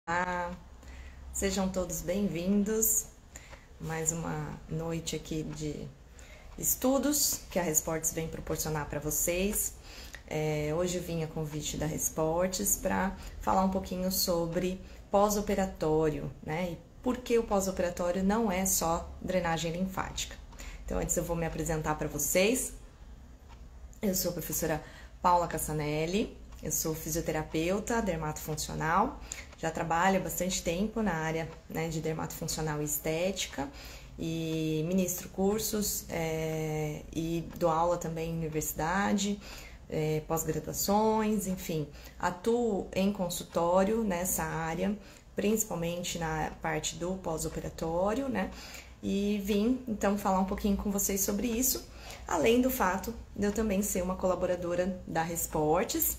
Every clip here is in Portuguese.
Olá, sejam todos bem-vindos. Mais uma noite aqui de estudos que a Resportes vem proporcionar para vocês. Hoje eu vim a convite da Resportes para falar um pouquinho sobre pós-operatório, né? E por que o pós-operatório não é só drenagem linfática. Então, antes eu vou me apresentar para vocês. Eu sou a professora Paula Cassanelli, eu sou fisioterapeuta dermatofuncional, já trabalho há bastante tempo na área, né, de dermatofuncional e estética e ministro cursos e dou aula também em universidade, pós-graduações, enfim, atuo em consultório nessa área, principalmente na parte do pós-operatório, né, e vim então falar um pouquinho com vocês sobre isso, além do fato de eu também ser uma colaboradora da Resportes,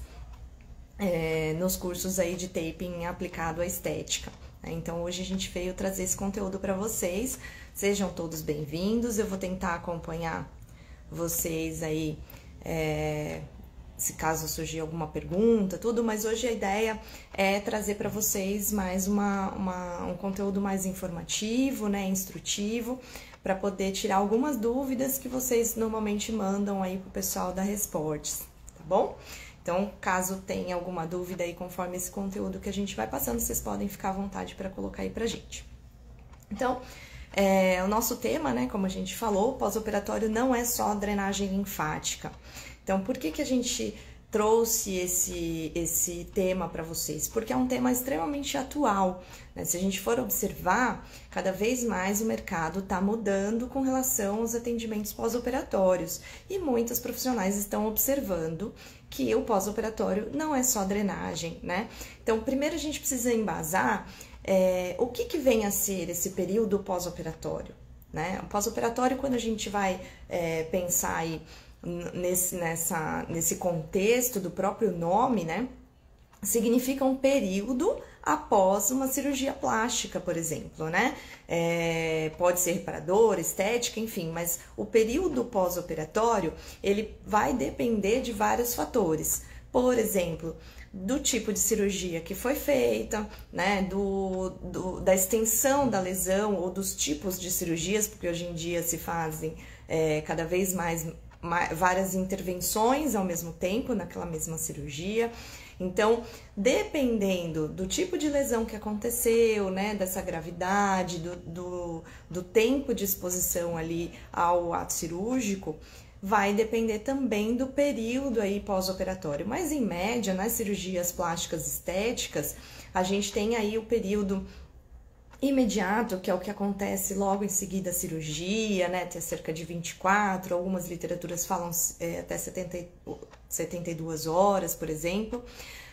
nos cursos aí de taping aplicado à estética. Então hoje a gente veio trazer esse conteúdo para vocês, sejam todos bem-vindos, eu vou tentar acompanhar vocês aí, se caso surgir alguma pergunta, tudo, mas hoje a ideia é trazer para vocês mais um conteúdo mais informativo, né, instrutivo, para poder tirar algumas dúvidas que vocês normalmente mandam aí pro pessoal da Resportes, tá bom? Então, caso tenha alguma dúvida aí conforme esse conteúdo que a gente vai passando, vocês podem ficar à vontade para colocar aí pra gente. Então, o nosso tema, né, como a gente falou, pós-operatório não é só drenagem linfática. Então, por que a gente trouxe esse tema para vocês? Porque é um tema extremamente atual, né? Se a gente for observar, cada vez mais o mercado está mudando com relação aos atendimentos pós-operatórios e muitas profissionais estão observando que o pós-operatório não é só drenagem, né? Então, primeiro a gente precisa embasar o que vem a ser esse período pós-operatório, né? O pós-operatório, quando a gente vai pensar aí nesse contexto do próprio nome, né, significa um período após uma cirurgia plástica, por exemplo, né, pode ser reparador, estética, enfim, mas o período pós-operatório, ele vai depender de vários fatores, por exemplo, do tipo de cirurgia que foi feita, né, da extensão da lesão ou dos tipos de cirurgias, porque hoje em dia se fazem cada vez mais várias intervenções ao mesmo tempo naquela mesma cirurgia. Então, dependendo do tipo de lesão que aconteceu, né, dessa gravidade, do tempo de exposição ali ao ato cirúrgico, vai depender também do período aí pós-operatório. Mas, em média, nas cirurgias plásticas estéticas, a gente tem aí o período imediato, que é o que acontece logo em seguida a cirurgia, né, até cerca de 24, algumas literaturas falam até 72 horas, por exemplo.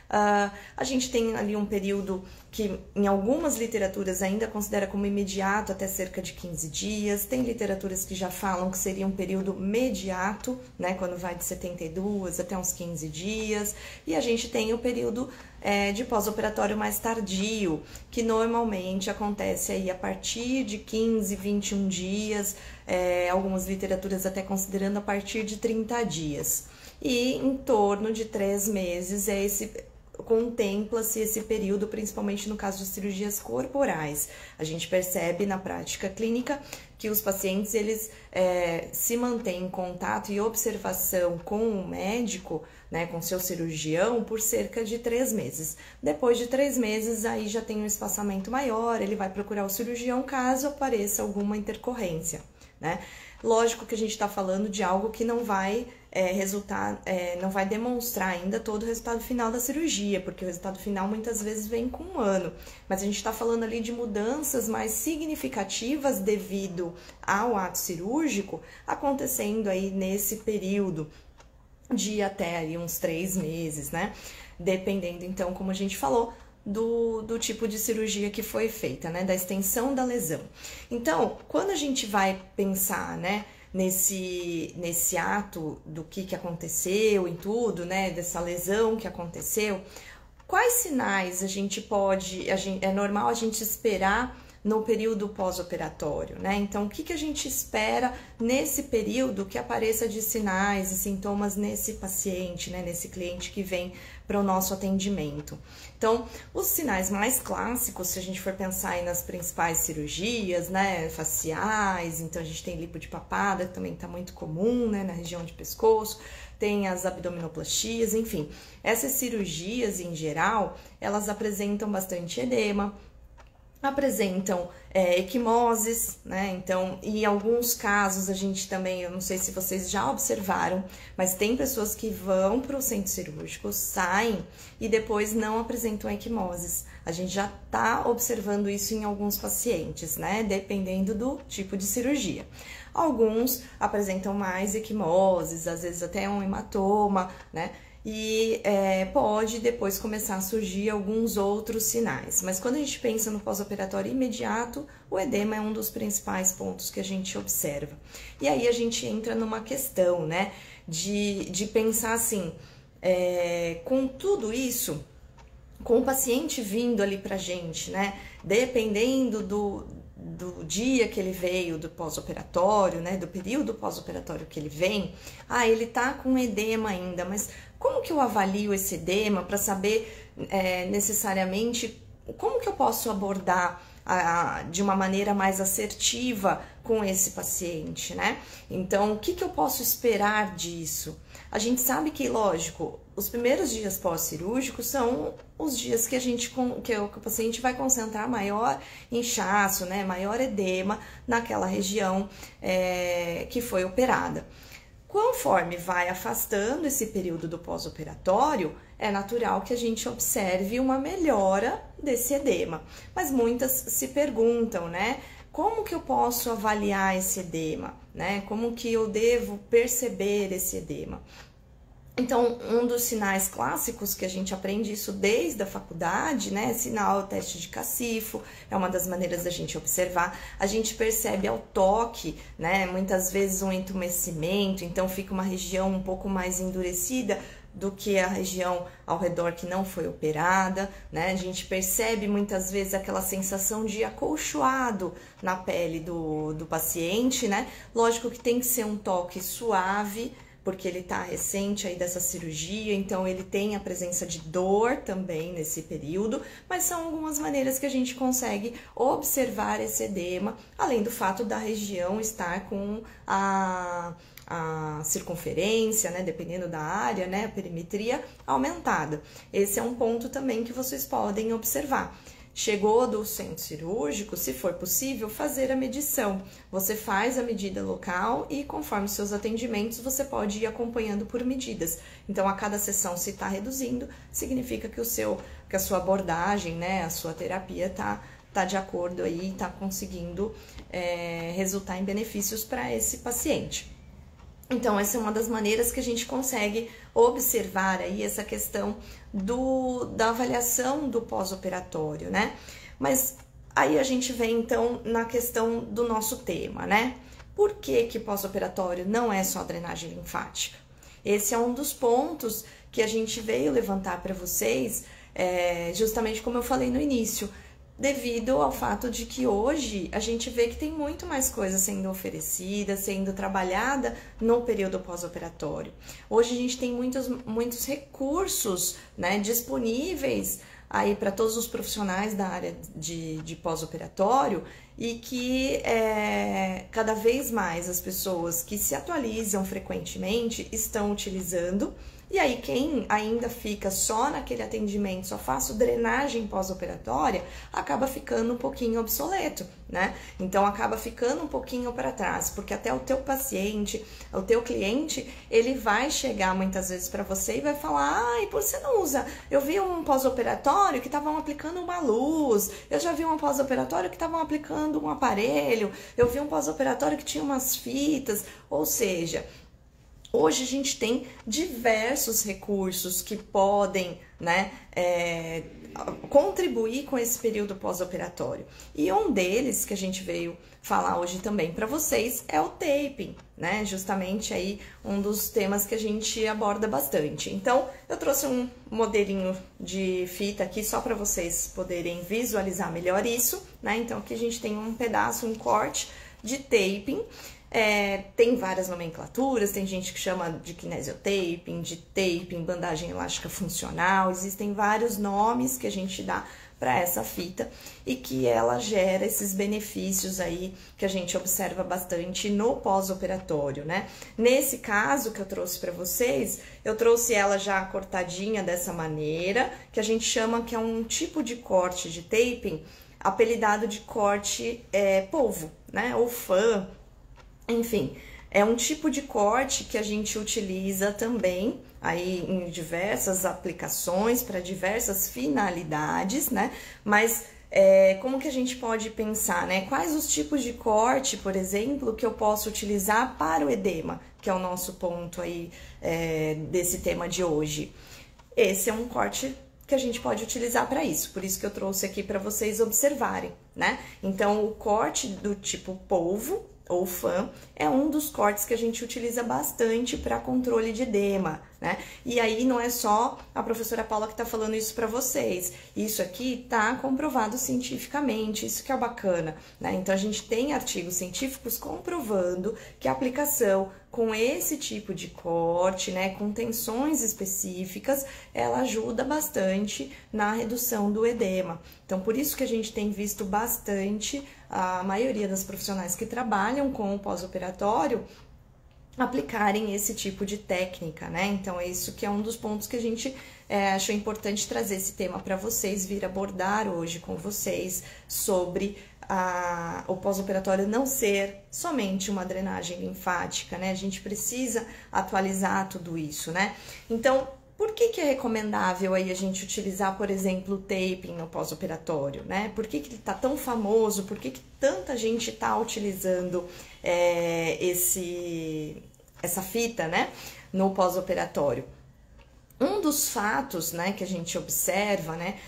A gente tem ali um período que em algumas literaturas ainda considera como imediato até cerca de 15 dias, tem literaturas que já falam que seria um período mediato, né, quando vai de 72 até uns 15 dias, e a gente tem o período de pós-operatório mais tardio, que normalmente acontece aí a partir de 15, 21 dias, algumas literaturas até considerando a partir de 30 dias, e em torno de 3 meses contempla-se esse período, principalmente no caso de cirurgias corporais. A gente percebe na prática clínica que os pacientes eles se mantêm em contato e observação com o médico, né, com seu cirurgião, por cerca de 3 meses. Depois de 3 meses, aí já tem um espaçamento maior, ele vai procurar o cirurgião caso apareça alguma intercorrência, né? Lógico que a gente está falando de algo que não vai não vai demonstrar ainda todo o resultado final da cirurgia, porque o resultado final muitas vezes vem com 1 ano, mas a gente está falando ali de mudanças mais significativas devido ao ato cirúrgico acontecendo aí nesse período de até aí uns 3 meses, né? Dependendo, então, como a gente falou, do tipo de cirurgia que foi feita, né? Da extensão da lesão. Então, quando a gente vai pensar, né, nesse ato do que aconteceu em tudo, né? Dessa lesão que aconteceu, quais sinais a gente pode, é normal a gente esperar no período pós-operatório, né? Então, o que a gente espera nesse período que apareça de sinais e sintomas nesse paciente, né? Nesse cliente que vem para o nosso atendimento. Então, os sinais mais clássicos, se a gente for pensar aí nas principais cirurgias, né, faciais, então a gente tem lipo de papada, que também está muito comum, né, na região de pescoço, tem as abdominoplastias, enfim. Essas cirurgias, em geral, elas apresentam bastante edema, apresentam equimoses, né? Então, em alguns casos a gente também, eu não sei se vocês já observaram, mas tem pessoas que vão para o centro cirúrgico, saem e depois não apresentam equimoses. A gente já está observando isso em alguns pacientes, né? Dependendo do tipo de cirurgia. Alguns apresentam mais equimoses, às vezes até um hematoma, né? E pode depois começar a surgir alguns outros sinais. Mas quando a gente pensa no pós-operatório imediato, o edema é um dos principais pontos que a gente observa. E aí a gente entra numa questão, né, de pensar assim, com tudo isso, com o paciente vindo ali pra gente, né, dependendo do dia que ele veio, do pós-operatório, né, do período pós-operatório que ele vem, ele tá com edema ainda, mas como que eu avalio esse edema para saber necessariamente como que eu posso abordar de uma maneira mais assertiva com esse paciente, né? Então, o que que eu posso esperar disso? A gente sabe que, lógico, os primeiros dias pós-cirúrgicos são os dias que o paciente vai concentrar maior inchaço, né? Maior edema naquela região que foi operada. Conforme vai afastando esse período do pós-operatório, é natural que a gente observe uma melhora desse edema. Mas muitas se perguntam, né? Como que eu posso avaliar esse edema, né? Como que eu devo perceber esse edema? Então, um dos sinais clássicos que a gente aprende isso desde a faculdade, né? Sinal, teste de Cacifo, é uma das maneiras da gente observar. A gente percebe ao toque, né? Muitas vezes um entumecimento, então fica uma região um pouco mais endurecida do que a região ao redor que não foi operada, né? A gente percebe muitas vezes aquela sensação de acolchoado na pele do paciente, né? Lógico que tem que ser um toque suave, porque ele tá recente aí dessa cirurgia, então ele tem a presença de dor também nesse período, mas são algumas maneiras que a gente consegue observar esse edema, além do fato da região estar com a circunferência, né, dependendo da área, né, a perimetria aumentada. Esse é um ponto também que vocês podem observar. Chegou do centro cirúrgico, se for possível, fazer a medição. Você faz a medida local e, conforme seus atendimentos, você pode ir acompanhando por medidas. Então, a cada sessão, se está reduzindo, significa que a sua abordagem, né, a sua terapia tá de acordo aí, está conseguindo resultar em benefícios para esse paciente. Então, essa é uma das maneiras que a gente consegue observar aí essa questão da avaliação do pós-operatório, né? Mas aí a gente vem, então, na questão do nosso tema, né? Por que pós-operatório não é só drenagem linfática? Esse é um dos pontos que a gente veio levantar para vocês, justamente como eu falei no início, devido ao fato de que hoje a gente vê que tem muito mais coisa sendo oferecida, sendo trabalhada no período pós-operatório. Hoje a gente tem muitos recursos, né, disponíveis aí para todos os profissionais da área de pós-operatório e que cada vez mais as pessoas que se atualizam frequentemente estão utilizando. E aí, quem ainda fica só naquele atendimento, só faço drenagem pós-operatória, acaba ficando um pouquinho obsoleto, né? Então, acaba ficando um pouquinho para trás, porque até o teu paciente, o teu cliente, ele vai chegar muitas vezes para você e vai falar: ai, por você não usa? Eu vi um pós-operatório que estavam aplicando uma luz, eu já vi um pós-operatório que estavam aplicando um aparelho, eu vi um pós-operatório que tinha umas fitas, ou seja, hoje a gente tem diversos recursos que podem, né, contribuir com esse período pós-operatório. E um deles que a gente veio falar hoje também para vocês é o taping, né? Justamente aí um dos temas que a gente aborda bastante. Então, eu trouxe um modelinho de fita aqui só para vocês poderem visualizar melhor isso, né? Então, aqui a gente tem um pedaço, um corte de taping. Tem várias nomenclaturas, tem gente que chama de kinesiotaping, de taping, bandagem elástica funcional, existem vários nomes que a gente dá para essa fita e que ela gera esses benefícios aí que a gente observa bastante no pós-operatório, né? Nesse caso que eu trouxe para vocês, eu trouxe ela já cortadinha dessa maneira, que a gente chama que é um tipo de corte de taping, apelidado de corte polvo, né? Ou fã, enfim. É um tipo de corte que a gente utiliza também aí em diversas aplicações, para diversas finalidades, né? Mas como que a gente pode pensar, né? Quais os tipos de corte, por exemplo, que eu posso utilizar para o edema, que é o nosso ponto aí desse tema de hoje. Esse é um corte que a gente pode utilizar para isso, por isso que eu trouxe aqui para vocês observarem, né? Então, o corte do tipo polvo ou fã é um dos cortes que a gente utiliza bastante para controle de edema, né? E aí não é só a professora Paula que tá falando isso para vocês, isso aqui tá comprovado cientificamente, isso que é bacana, né? Então a gente tem artigos científicos comprovando que a aplicação com esse tipo de corte, né, com tensões específicas, ela ajuda bastante na redução do edema. Então, por isso que a gente tem visto bastante a maioria das profissionais que trabalham com o pós-operatório aplicarem esse tipo de técnica, né? Então, é isso que é um dos pontos que a gente achou importante trazer esse tema para vocês, vir abordar hoje com vocês sobre o pós-operatório não ser somente uma drenagem linfática, né? A gente precisa atualizar tudo isso, né? Então, por que é recomendável aí a gente utilizar, por exemplo, o taping no pós-operatório, né? Por que ele tá tão famoso? Por que tanta gente tá utilizando essa fita, né, no pós-operatório? Um dos fatos, né, que a gente observa, né,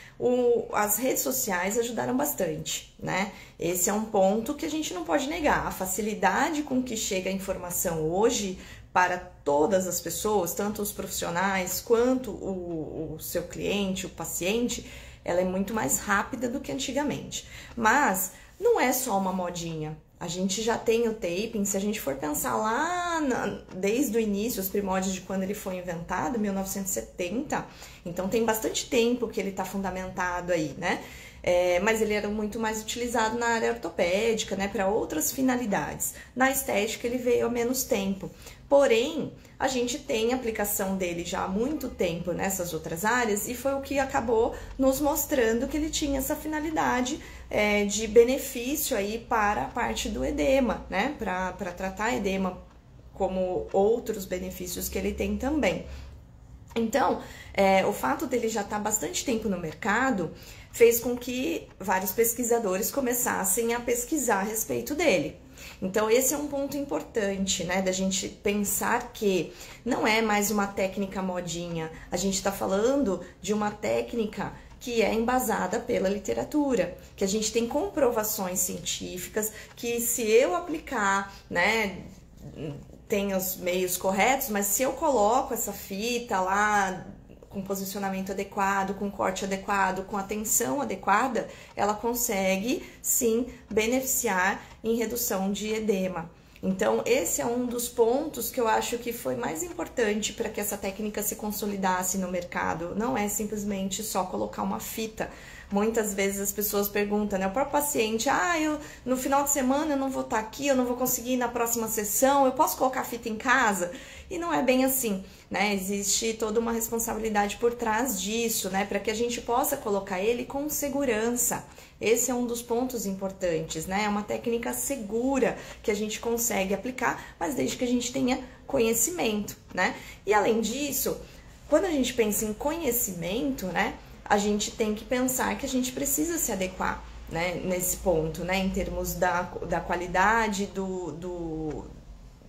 as redes sociais ajudaram bastante, né? Esse é um ponto que a gente não pode negar. A facilidade com que chega a informação hoje para todas as pessoas, tanto os profissionais quanto o seu cliente, o paciente, ela é muito mais rápida do que antigamente. Mas não é só uma modinha. A gente já tem o taping, se a gente for pensar lá desde o início, os primórdios de quando ele foi inventado, 1970, então tem bastante tempo que ele está fundamentado aí, né? Mas ele era muito mais utilizado na área ortopédica, né, para outras finalidades. Na estética ele veio há menos tempo. Porém, a gente tem aplicação dele já há muito tempo nessas outras áreas e foi o que acabou nos mostrando que ele tinha essa finalidade de benefício aí para a parte do edema, né? Para tratar edema, como outros benefícios que ele tem também. Então, o fato dele já estar bastante tempo no mercado fez com que vários pesquisadores começassem a pesquisar a respeito dele. Então, esse é um ponto importante, né, da gente pensar que não é mais uma técnica modinha, a gente está falando de uma técnica que é embasada pela literatura, que a gente tem comprovações científicas que se eu aplicar, né, tem os meios corretos, mas se eu coloco essa fita lá com posicionamento adequado, com corte adequado, com atenção adequada, ela consegue sim beneficiar em redução de edema. Então, esse é um dos pontos que eu acho que foi mais importante para que essa técnica se consolidasse no mercado. Não é simplesmente só colocar uma fita. Muitas vezes as pessoas perguntam, né? O próprio paciente, no final de semana eu não vou estar aqui, eu não vou conseguir ir na próxima sessão, eu posso colocar a fita em casa? E não é bem assim, né? Existe toda uma responsabilidade por trás disso, né? Para que a gente possa colocar ele com segurança. Esse é um dos pontos importantes, né? É uma técnica segura que a gente consegue aplicar, mas desde que a gente tenha conhecimento, né? E além disso, quando a gente pensa em conhecimento, né? A gente tem que pensar que a gente precisa se adequar, né? Nesse ponto, né? Em termos da qualidade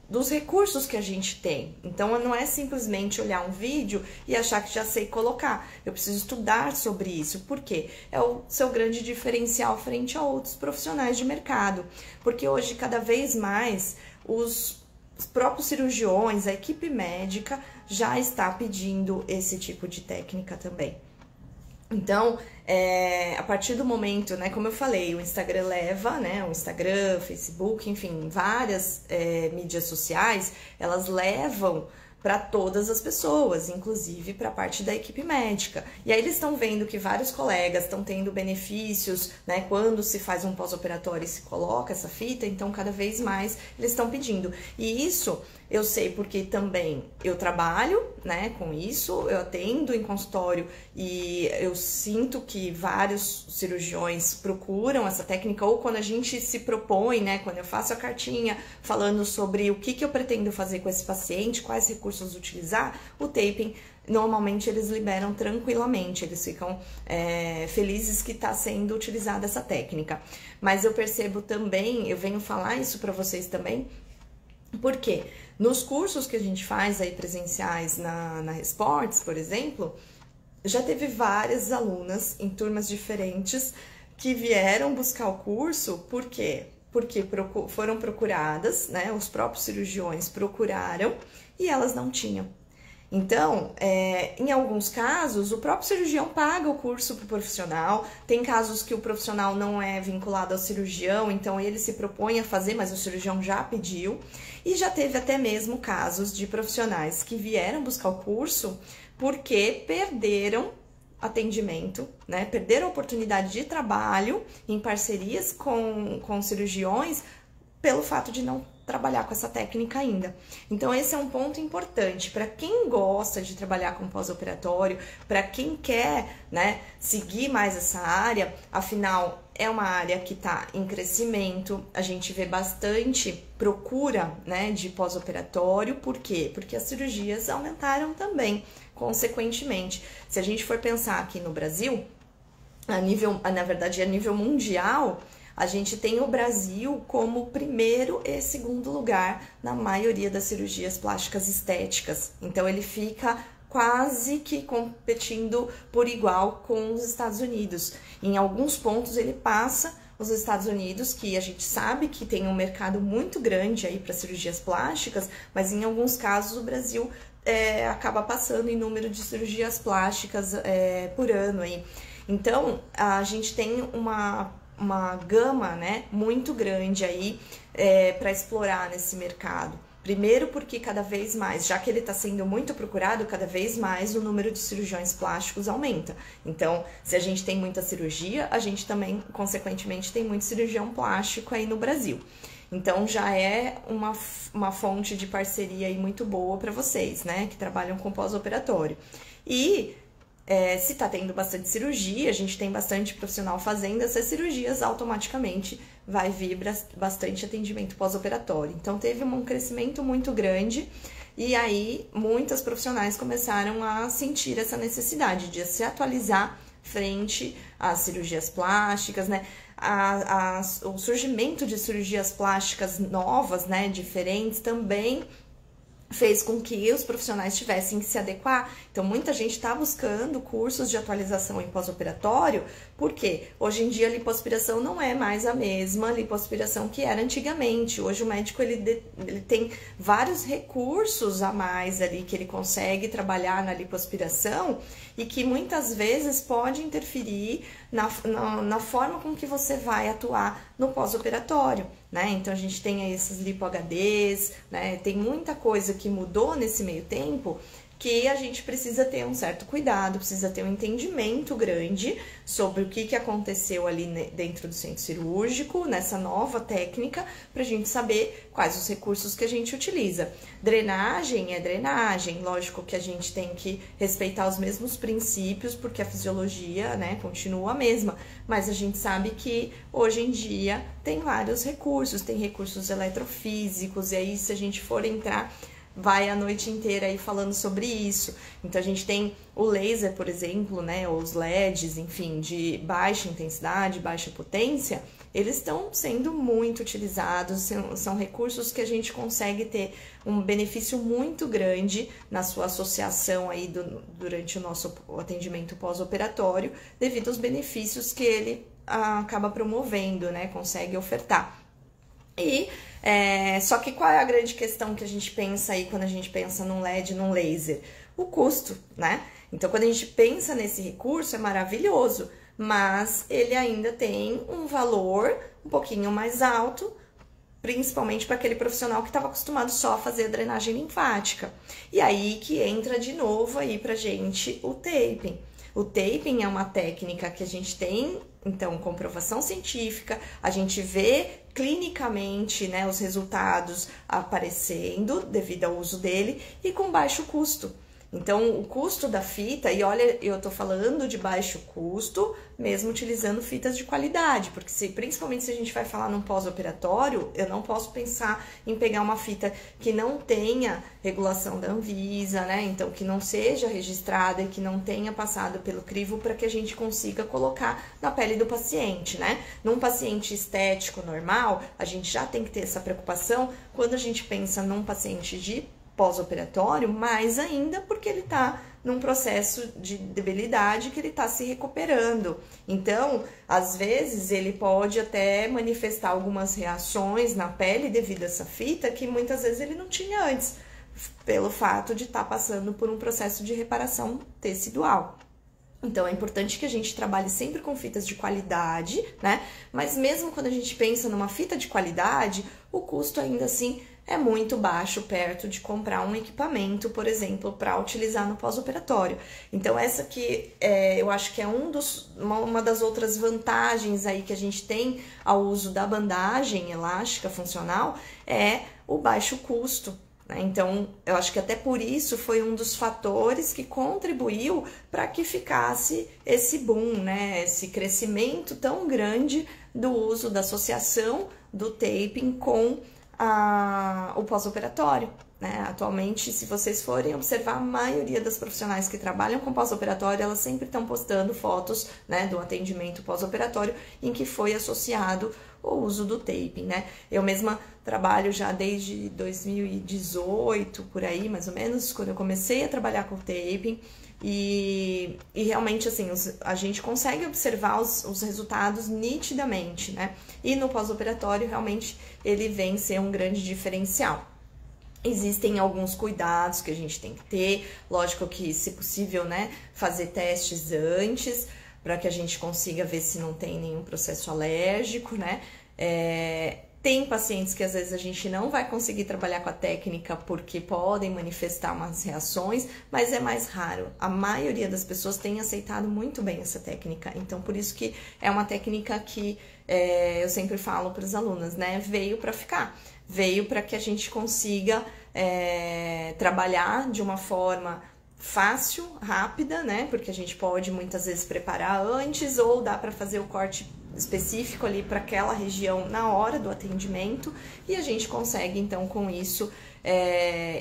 dos recursos que a gente tem. Então, não é simplesmente olhar um vídeo e achar que já sei colocar. Eu preciso estudar sobre isso. Por quê? É o seu grande diferencial frente a outros profissionais de mercado. Porque hoje, cada vez mais, os próprios cirurgiões, a equipe médica, já está pedindo esse tipo de técnica também. Então, a partir do momento, né, como eu falei, o Instagram leva, né, o Instagram, Facebook, enfim, várias mídias sociais, elas levam para todas as pessoas, inclusive para a parte da equipe médica. E aí eles estão vendo que vários colegas estão tendo benefícios, né, quando se faz um pós-operatório e se coloca essa fita, então cada vez mais eles estão pedindo. E isso eu sei porque também eu trabalho, né, com isso, eu atendo em consultório e eu sinto que vários cirurgiões procuram essa técnica, ou quando a gente se propõe, né, quando eu faço a cartinha falando sobre o que eu pretendo fazer com esse paciente, quais recursos utilizar, o taping, normalmente eles liberam tranquilamente, eles ficam felizes que está sendo utilizada essa técnica. Mas eu percebo também, eu venho falar isso para vocês também, porque nos cursos que a gente faz aí presenciais na Resports, por exemplo, já teve várias alunas em turmas diferentes que vieram buscar o curso, por quê? Porque foram procuradas, né? Os próprios cirurgiões procuraram e elas não tinham. Então, em alguns casos, o próprio cirurgião paga o curso para o profissional. Tem casos que o profissional não é vinculado ao cirurgião, então ele se propõe a fazer, mas o cirurgião já pediu. E já teve até mesmo casos de profissionais que vieram buscar o curso porque perderam atendimento, né? Perderam a oportunidade de trabalho em parcerias com cirurgiões pelo fato de não trabalhar com essa técnica ainda. Então esse é um ponto importante para quem gosta de trabalhar com pós-operatório, para quem quer, né, seguir mais essa área, afinal é uma área que está em crescimento, a gente vê bastante procura, né, de pós-operatório. Por quê? Porque as cirurgias aumentaram também, consequentemente. Se a gente for pensar aqui no Brasil, na verdade a nível mundial, a gente tem o Brasil como primeiro e segundo lugar na maioria das cirurgias plásticas estéticas. Então ele fica quase que competindo por igual com os Estados Unidos. Em alguns pontos ele passa os Estados Unidos, que a gente sabe que tem um mercado muito grande aí para cirurgias plásticas, mas em alguns casos o Brasil acaba passando em número de cirurgias plásticas por ano aí. Então a gente tem uma gama, né, muito grande aí para explorar nesse mercado. Primeiro porque cada vez mais, já que ele está sendo muito procurado, cada vez mais o número de cirurgiões plásticos aumenta. Então, se a gente tem muita cirurgia, a gente também, consequentemente, tem muito cirurgião plástico aí no Brasil. Então, já é uma fonte de parceria aí muito boa para vocês, né, que trabalham com pós-operatório. E se está tendo bastante cirurgia, a gente tem bastante profissional fazendo essas cirurgias, automaticamente vai vir bastante atendimento pós-operatório. Então, teve um crescimento muito grande e aí muitas profissionais começaram a sentir essa necessidade de se atualizar frente às cirurgias plásticas, né? O surgimento de cirurgias plásticas novas, né, diferentes, também fez com que os profissionais tivessem que se adequar. Então, muita gente está buscando cursos de atualização em pós-operatório, porque hoje em dia a lipoaspiração não é mais a mesma lipoaspiração que era antigamente. Hoje o médico ele tem vários recursos a mais ali que ele consegue trabalhar na lipoaspiração e que muitas vezes pode interferir na forma com que você vai atuar no pós-operatório, né? Então a gente tem aí esses lipo-HDs, né? Tem muita coisa que mudou nesse meio tempo que a gente precisa ter um certo cuidado, precisa ter um entendimento grande sobre o que aconteceu ali dentro do centro cirúrgico, nessa nova técnica, para a gente saber quais os recursos que a gente utiliza. Drenagem é drenagem, lógico que a gente tem que respeitar os mesmos princípios, porque a fisiologia, né, continua a mesma, mas a gente sabe que hoje em dia tem vários recursos, tem recursos eletrofísicos, e aí se a gente for entrar, vai a noite inteira aí falando sobre isso. Então a gente tem o laser, por exemplo, né, os LEDs, enfim, de baixa intensidade, baixa potência, eles estão sendo muito utilizados, são recursos que a gente consegue ter um benefício muito grande na sua associação aí durante o nosso atendimento pós-operatório, devido aos benefícios que ele acaba promovendo, né, consegue ofertar. E só que qual é a grande questão que a gente pensa aí quando a gente pensa num LED, num laser? O custo, né? Então, quando a gente pensa nesse recurso, é maravilhoso, mas ele ainda tem um valor um pouquinho mais alto, principalmente para aquele profissional que estava acostumado só a fazer a drenagem linfática. E aí que entra de novo aí pra gente o taping. O taping é uma técnica que a gente tem, então, comprovação científica, a gente vê clinicamente, né, os resultados aparecendo devido ao uso dele e com baixo custo. Então, o custo da fita, e olha, eu tô falando de baixo custo, mesmo utilizando fitas de qualidade, porque principalmente se a gente vai falar num pós-operatório, eu não posso pensar em pegar uma fita que não tenha regulação da Anvisa, né? Então, que não seja registrada e que não tenha passado pelo crivo para que a gente consiga colocar na pele do paciente, né? Num paciente estético normal, a gente já tem que ter essa preocupação. Quando a gente pensa num paciente de pós-operatório, mais ainda porque ele está num processo de debilidade que ele está se recuperando. Então, às vezes, ele pode até manifestar algumas reações na pele devido a essa fita que muitas vezes ele não tinha antes, pelo fato de estar passando por um processo de reparação tecidual. Então, é importante que a gente trabalhe sempre com fitas de qualidade, né? Mas mesmo quando a gente pensa numa fita de qualidade, o custo ainda assim é muito baixo perto de comprar um equipamento, por exemplo, para utilizar no pós-operatório. Então, essa que eu acho que é uma das outras vantagens aí que a gente tem ao uso da bandagem elástica funcional, é o baixo custo. Então, eu acho que até por isso foi um dos fatores que contribuiu para que ficasse esse boom, né? Esse crescimento tão grande do uso da associação do taping com o pós-operatório, né? Atualmente, se vocês forem observar, a maioria das profissionais que trabalham com pós-operatório, elas sempre estão postando fotos, né, do atendimento pós-operatório em que foi associado o uso do taping, né? Eu mesma trabalho já desde 2018, por aí, mais ou menos, quando eu comecei a trabalhar com taping, e realmente, assim, a gente consegue observar os resultados nitidamente, né? E no pós-operatório, realmente, ele vem ser um grande diferencial. Existem alguns cuidados que a gente tem que ter, lógico que, se possível, né, fazer testes antes, para que a gente consiga ver se não tem nenhum processo alérgico, né? Tem pacientes que às vezes a gente não vai conseguir trabalhar com a técnica porque podem manifestar umas reações, mas é mais raro. A maioria das pessoas tem aceitado muito bem essa técnica, então por isso que é uma técnica que eu sempre falo para os alunos, né? Veio para ficar, veio para que a gente consiga trabalhar de uma forma fácil, rápida, né? Porque a gente pode muitas vezes preparar antes ou dá para fazer o corte específico ali para aquela região na hora do atendimento e a gente consegue então com isso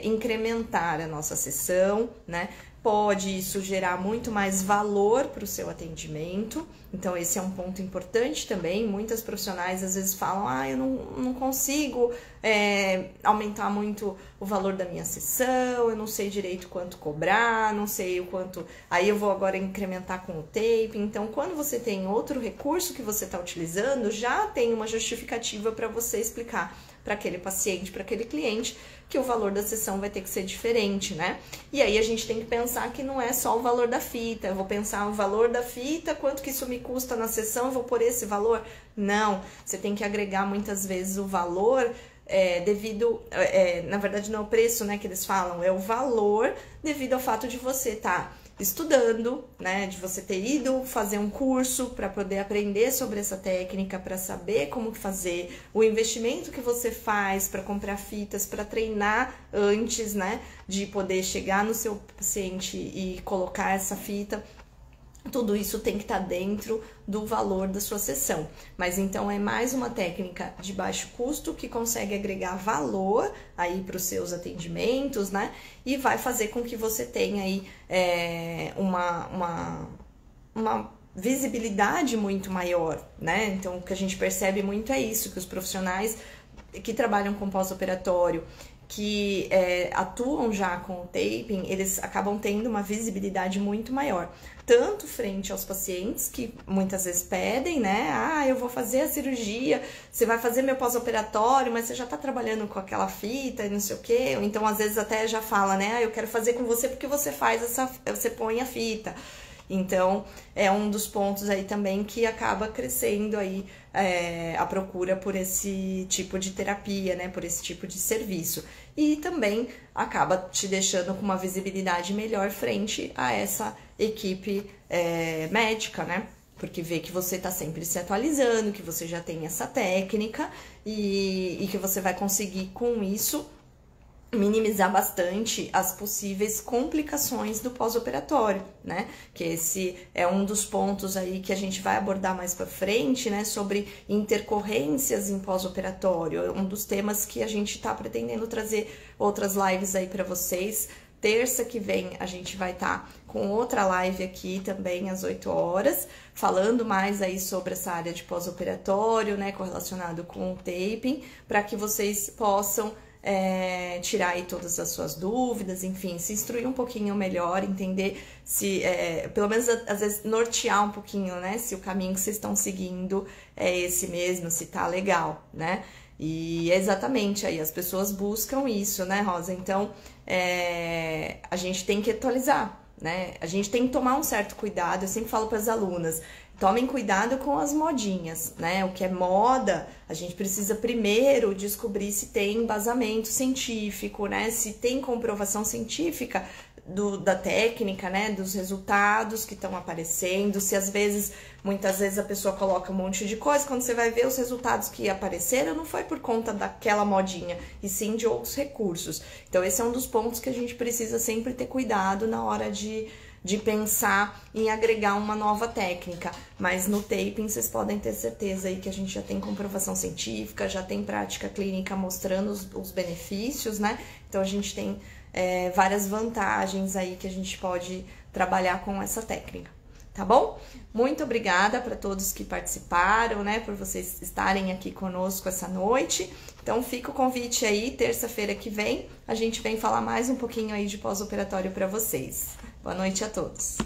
incrementar a nossa sessão, né? Pode isso gerar muito mais valor para o seu atendimento, então esse é um ponto importante também. Muitas profissionais às vezes falam, eu não consigo aumentar muito o valor da minha sessão, eu não sei direito quanto cobrar, não sei o quanto, aí eu vou agora incrementar com o taping. Então, quando você tem outro recurso que você está utilizando, já tem uma justificativa para você explicar para aquele paciente, para aquele cliente, que o valor da sessão vai ter que ser diferente, né? E aí a gente tem que pensar que não é só o valor da fita, eu vou pensar o valor da fita, quanto que isso me custa na sessão, eu vou por esse valor? Não, você tem que agregar muitas vezes o valor devido, na verdade não é o preço, né, que eles falam, é o valor devido ao fato de você estar estudando, né, de você ter ido fazer um curso para poder aprender sobre essa técnica, para saber como fazer, o investimento que você faz para comprar fitas, para treinar antes, né, de poder chegar no seu paciente e colocar essa fita. Tudo isso tem que estar dentro do valor da sua sessão. Mas então é mais uma técnica de baixo custo que consegue agregar valor aí para os seus atendimentos, né? E vai fazer com que você tenha aí uma visibilidade muito maior, né? Então o que a gente percebe muito é isso, que os profissionais que trabalham com pós-operatório que atuam já com o taping, eles acabam tendo uma visibilidade muito maior, tanto frente aos pacientes que muitas vezes pedem, né? Ah, eu vou fazer a cirurgia, você vai fazer meu pós-operatório, mas você já tá trabalhando com aquela fita e não sei o quê. Ou então, às vezes, até já fala, né? Ah, eu quero fazer com você porque você você põe a fita. Então, é um dos pontos aí também que acaba crescendo aí a procura por esse tipo de terapia, né? Por esse tipo de serviço. E também acaba te deixando com uma visibilidade melhor frente a essa equipe médica, né? Porque vê que você tá sempre se atualizando, que você já tem essa técnica e que você vai conseguir com isso minimizar bastante as possíveis complicações do pós-operatório, né? Que esse é um dos pontos aí que a gente vai abordar mais para frente, né? Sobre intercorrências em pós-operatório, um dos temas que a gente tá pretendendo trazer outras lives aí para vocês. Terça que vem a gente vai estar com outra live aqui também às 8 horas, falando mais aí sobre essa área de pós-operatório, né? Correlacionado com o taping, para que vocês possam tirar aí todas as suas dúvidas, enfim, se instruir um pouquinho melhor, entender se, pelo menos às vezes nortear um pouquinho, né, se o caminho que vocês estão seguindo é esse mesmo, se tá legal, né, e exatamente aí, as pessoas buscam isso, né, Rosa, então a gente tem que atualizar, né, a gente tem que tomar um certo cuidado, eu sempre falo para as alunas, tomem cuidado com as modinhas, né? O que é moda, a gente precisa primeiro descobrir se tem embasamento científico, né? Se tem comprovação científica da técnica, né? Dos resultados que estão aparecendo, se muitas vezes a pessoa coloca um monte de coisa, quando você vai ver os resultados que apareceram, não foi por conta daquela modinha, e sim de outros recursos. Então esse é um dos pontos que a gente precisa sempre ter cuidado na hora de pensar em agregar uma nova técnica, mas no taping vocês podem ter certeza aí que a gente já tem comprovação científica, já tem prática clínica mostrando os benefícios, né? Então a gente tem várias vantagens aí que a gente pode trabalhar com essa técnica, tá bom? Muito obrigada para todos que participaram, né? Por vocês estarem aqui conosco essa noite. Então fica o convite aí, terça-feira que vem, a gente vem falar mais um pouquinho aí de pós-operatório para vocês. Boa noite a todos.